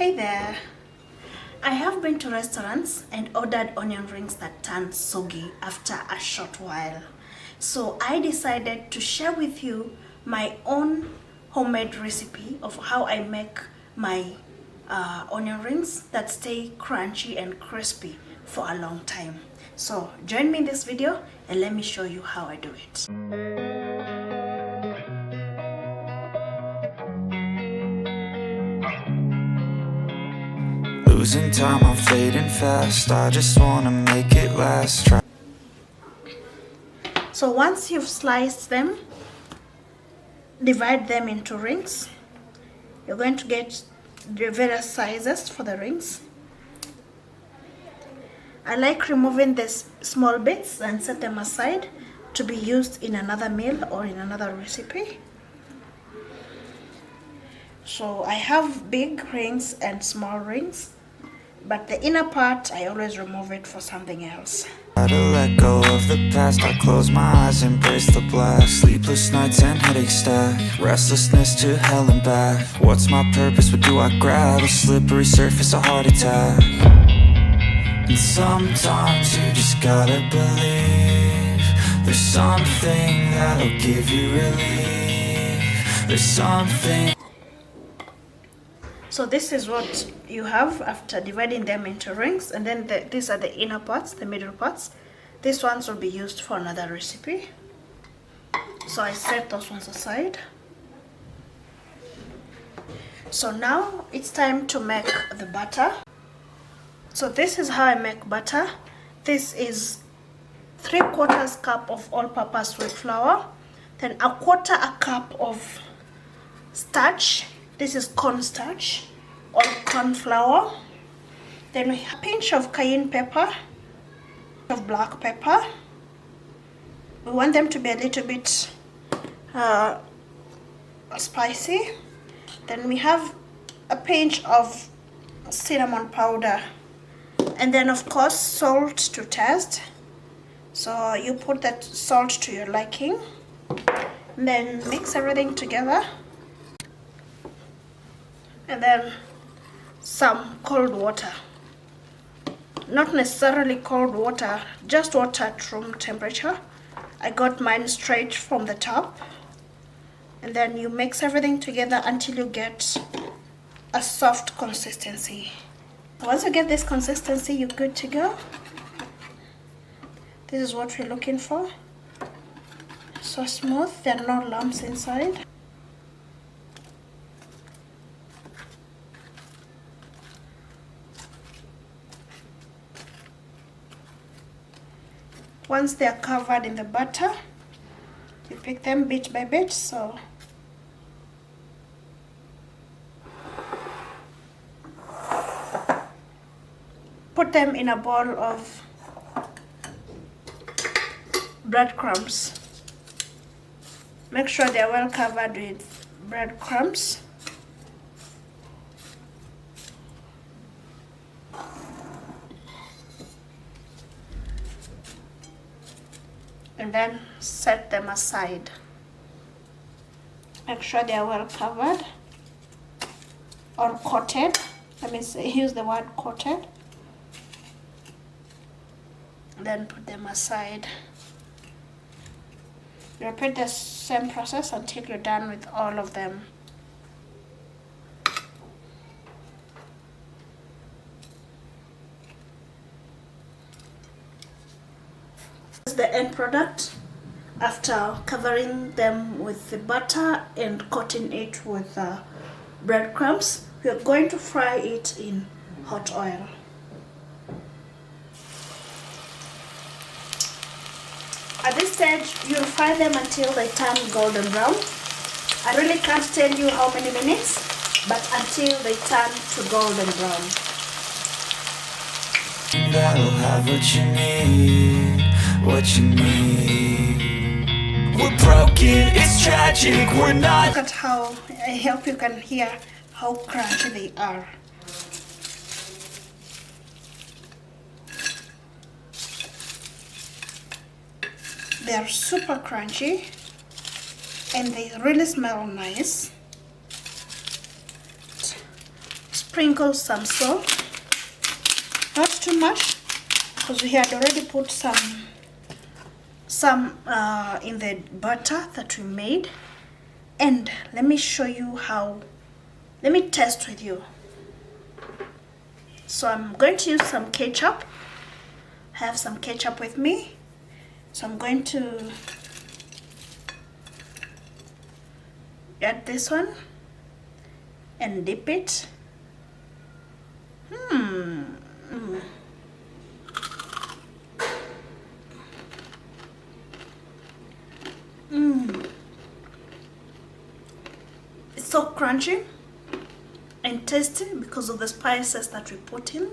Hey there! I have been to restaurants and ordered onion rings that turn soggy after a short while. So I decided to share with you my own homemade recipe of how I make my onion rings that stay crunchy and crispy for a long time. So join me in this video and let me show you how I do it. Losing time, I'm fading fast. I just wanna make it last. So once you've sliced them, divide them into rings. You're going to get the various sizes for the rings. I like removing the small bits and set them aside to be used in another meal or in another recipe. So I have big rings and small rings, but the inner part I always remove it for something else. Try to let go of the past. I close my eyes, embrace the blast. Sleepless nights and headaches stack. Restlessness to hell and back. What's my purpose? What do I grab? A slippery surface, a heart attack. And sometimes you just gotta believe there's something that'll give you relief. There's something. So this is what you have after dividing them into rings, and then these are the inner parts, the middle parts. These ones will be used for another recipe. So I set those ones aside. So now it's time to make the batter. So this is how I make butter. This is 3/4 cup of all-purpose wheat flour, then 1/4 cup of starch. This is cornstarch or corn flour. Then we have a pinch of cayenne pepper, of black pepper. We want them to be a little bit spicy. Then we have a pinch of cinnamon powder, and then of course salt to taste. So you put that salt to your liking, and then mix everything together. And then some cold water, not necessarily cold water, just water at room temperature. I got mine straight from the tap. And then you mix everything together until you get a soft consistency. Once you get this consistency, you're good to go. This is what we're looking for. So smooth, there are no lumps inside. Once they are covered in the butter, you pick them bit by bit. So put them in a bowl of breadcrumbs. Make sure they are well covered with breadcrumbs. And then set them aside. Make sure they are well covered or coated. Let me use the word coated. Then put them aside. Repeat the same process until you're done with all of them. The end product after covering them with the butter and coating it with breadcrumbs. We are going to fry it in hot oil. At this stage, you'll fry them until they turn golden brown. I really can't tell you how many minutes, but until they turn to golden brown. That'll have what you need, what you need. We're broken, it's tragic, we're not. Look at how, I hope you can hear how crunchy they are. They are super crunchy and they really smell nice. sprinkle some salt, not too much because we had already put some in the butter that we made. And let me show you how, let me test with you. So I'm going to use some ketchup. I have some ketchup with me, so I'm going to add this one and dip it. It's so crunchy and tasty because of the spices that we put in.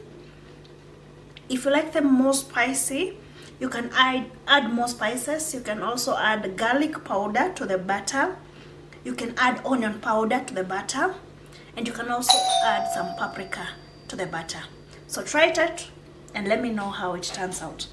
If you like them more spicy, you can add more spices. You can also add garlic powder to the batter. You can add onion powder to the batter, and you can also add some paprika to the batter. So try it out and let me know how it turns out.